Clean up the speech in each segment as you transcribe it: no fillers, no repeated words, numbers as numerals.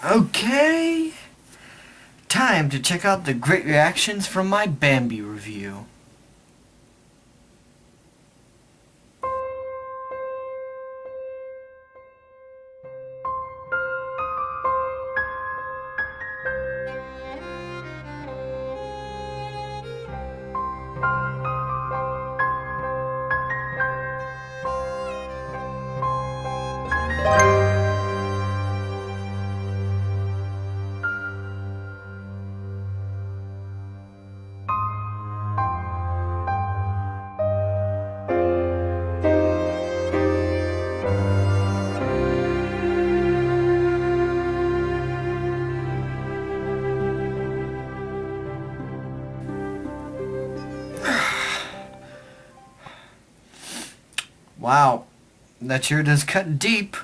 Okay, time to check out the great reactions from my Bambi review. Wow, that sure does cut deep.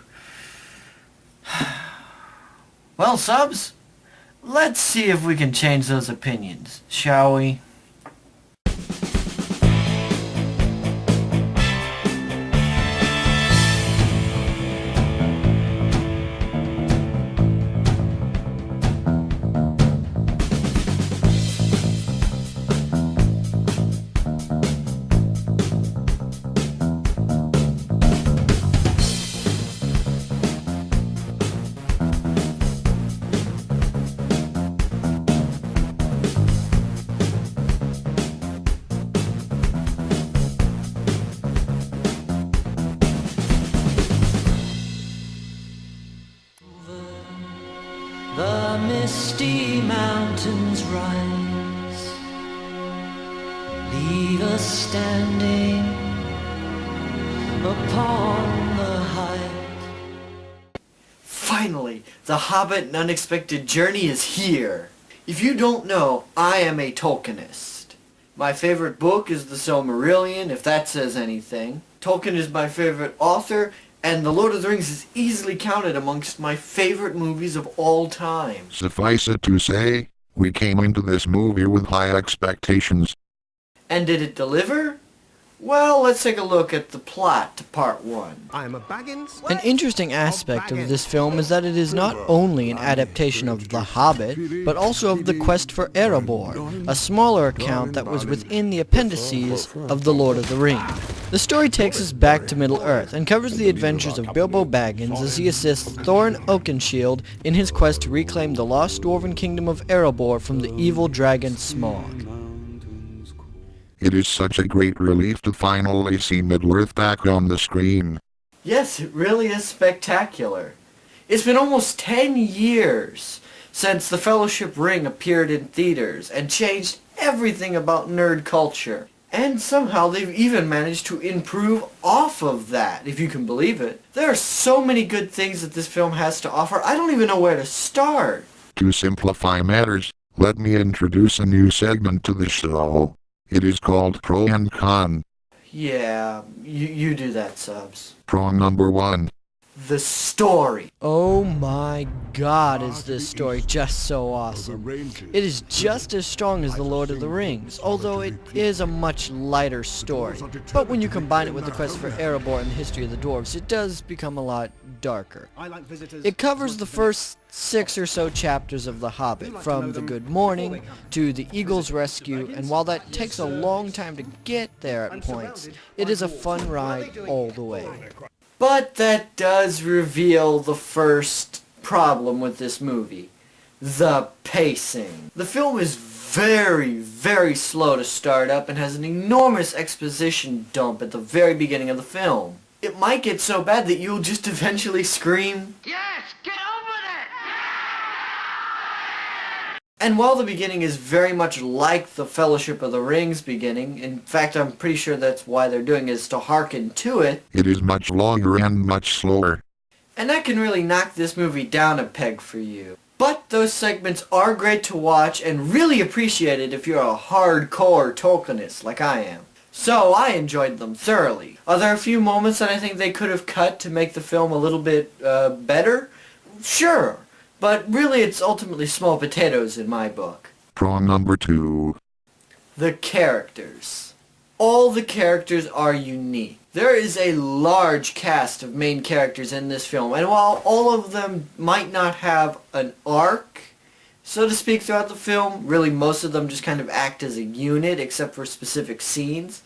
Well, subs, let's see if we can change those opinions, shall we? The misty mountains rise, leave us standing upon the height. Finally, the Hobbit and Unexpected Journey is here. If you don't know, I am a Tolkienist. My favorite book is The Silmarillion, if that says anything. Tolkien is my favorite author, and The Lord of the Rings is easily counted amongst my favorite movies of all time. Suffice it to say, we came into this movie with high expectations. And did it deliver? Well, let's take a look at the plot to part 1. An interesting aspect of this film is that it is not only an adaptation of The Hobbit, but also of The Quest for Erebor, a smaller account that was within the appendices of The Lord of the Rings. The story takes us back to Middle-earth and covers the adventures of Bilbo Baggins as he assists Thorin Oakenshield in his quest to reclaim the lost dwarven kingdom of Erebor from the evil dragon Smaug. It is such a great relief to finally see Middle-earth back on the screen. Yes, it really is spectacular. It's been almost 10 years since the Fellowship Ring appeared in theaters and changed everything about nerd culture. And somehow they've even managed to improve off of that, if you can believe it. There are so many good things that this film has to offer, I don't even know where to start. To simplify matters, let me introduce a new segment to the show. It is called Pro and Con. Yeah, you do that, subs. Pro number 1. The story. Oh my god, is this story just so awesome. It is just as strong as The Lord of the Rings, although it is a much lighter story. But when you combine it with the quest for Erebor and the history of the dwarves, it does become a lot darker. It covers the first 6 or so chapters of The Hobbit, from the Good Morning to the Eagle's rescue, and while that takes a long time to get there at points, it is a fun ride all the way. But that does reveal the first problem with this movie. The pacing. The film is very, very slow to start up and has an enormous exposition dump at the very beginning of the film. It might get so bad that you'll just eventually scream, Yes, get on with it! And while the beginning is very much like the Fellowship of the Ring's beginning, in fact I'm pretty sure that's why they're doing it, is to hearken to it. It is much longer and much slower. And that can really knock this movie down a peg for you. But those segments are great to watch and really appreciated if you're a hardcore Tolkienist like I am. So I enjoyed them thoroughly. Are there a few moments that I think they could have cut to make the film a little bit better? Sure. But really it's ultimately small potatoes in my book. Pro number 2. The characters. All the characters are unique. There is a large cast of main characters in this film, and while all of them might not have an arc, so to speak, throughout the film, really most of them just kind of act as a unit except for specific scenes,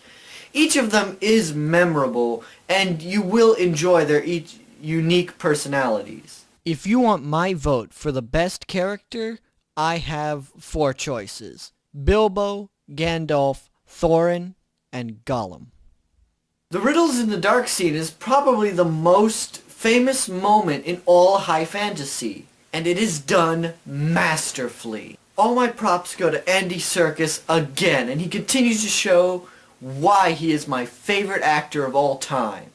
each of them is memorable, and you will enjoy their each unique personalities. If you want my vote for the best character, I have 4 choices: Bilbo, Gandalf, Thorin, and Gollum. The Riddles in the Dark scene is probably the most famous moment in all high fantasy, and it is done masterfully. All my props go to Andy Serkis again, and he continues to show why he is my favorite actor of all time.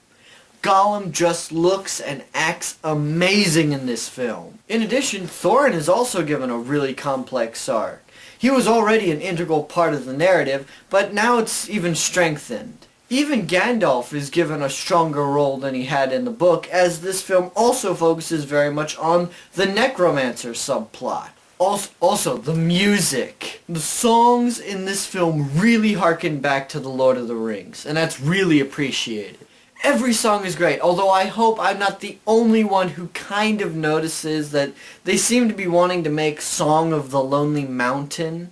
Gollum just looks and acts amazing in this film. In addition, Thorin is also given a really complex arc. He was already an integral part of the narrative, but now it's even strengthened. Even Gandalf is given a stronger role than he had in the book, as this film also focuses very much on the necromancer subplot. Also, the music. The songs in this film really harken back to The Lord of the Rings, and that's really appreciated. Every song is great, although I hope I'm not the only one who kind of notices that they seem to be wanting to make Song of the Lonely Mountain.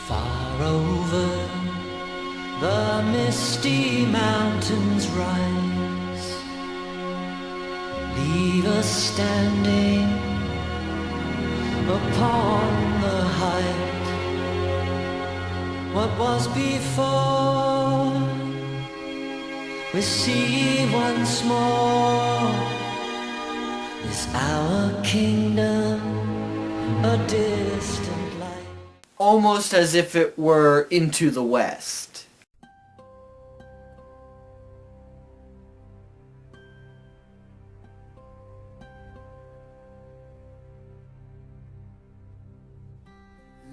Far over the misty mountains rise, leave us standing upon the height. What was before, we see once more. Is our kingdom a distant light? Almost as if it were Into the West.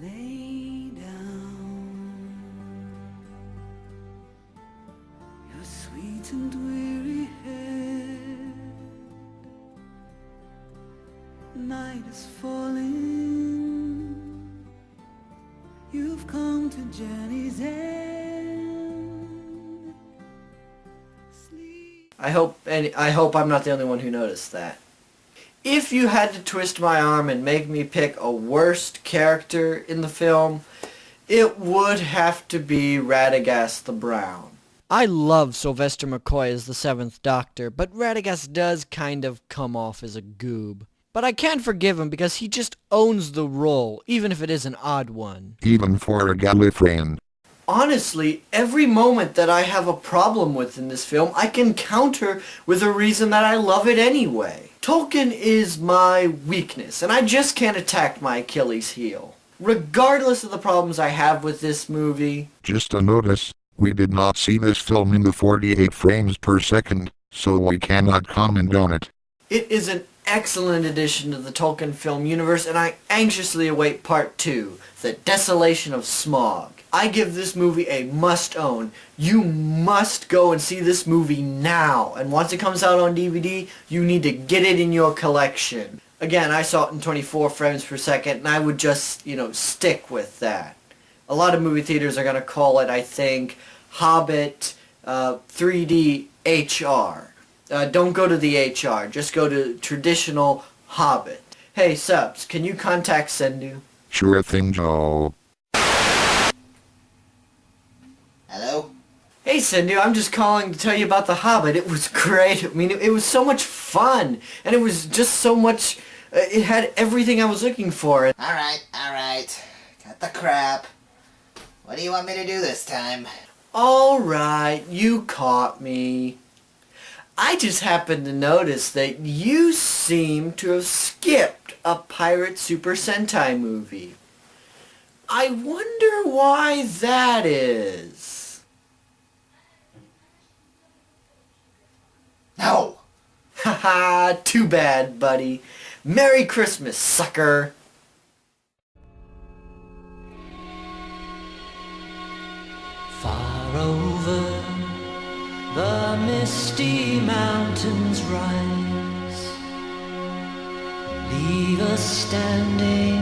Lay down your sweet and weary head. Night is falling. You've come to journey's end. Sleep. I hope I'm not the only one who noticed that. If you had to twist my arm and make me pick a worst character in the film, it would have to be Radagast the Brown. I love Sylvester McCoy as the 7th Doctor, but Radagast does kind of come off as a goob. But I can't forgive him because he just owns the role, even if it is an odd one. Even for a Gallifreyan. Honestly, every moment that I have a problem with in this film, I can counter with a reason that I love it anyway. Tolkien is my weakness, and I just can't attack my Achilles heel. Regardless of the problems I have with this movie. Just a notice, we did not see this film in the 48 frames per second, so we cannot comment on it. It is an excellent addition to the Tolkien film universe, and I anxiously await part 2, The Desolation of Smaug. I give this movie a must-own. You must go and see this movie now, and once it comes out on DVD, you need to get it in your collection. Again, I saw it in 24 frames per second, and I would just, stick with that. A lot of movie theaters are going to call it, I think, Hobbit 3D HR. Don't go to the HR, just go to traditional Hobbit. Hey, Subs, can you contact Sendu? Sure thing, Joe. Hello? Hey, Sendu, I'm just calling to tell you about The Hobbit. It was great. I mean, it was so much fun, and it was just so much... it had everything I was looking for. Alright. Cut the crap. What do you want me to do this time? Alright, you caught me. I just happened to notice that you seem to have skipped a Pirate Super Sentai movie. I wonder why that is. No! Haha, too bad, buddy. Merry Christmas, sucker. Far over the misty mountains rise, leave us standing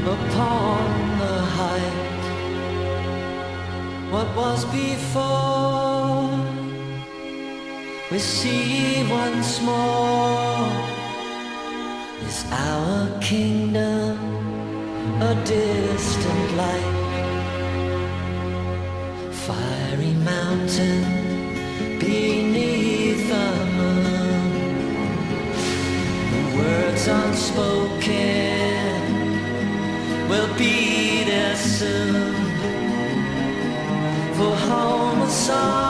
upon the height. what was before. We see once more. Is our kingdom a distant light? Fiery mountain beneath the moon. The words unspoken will be there soon. For home a song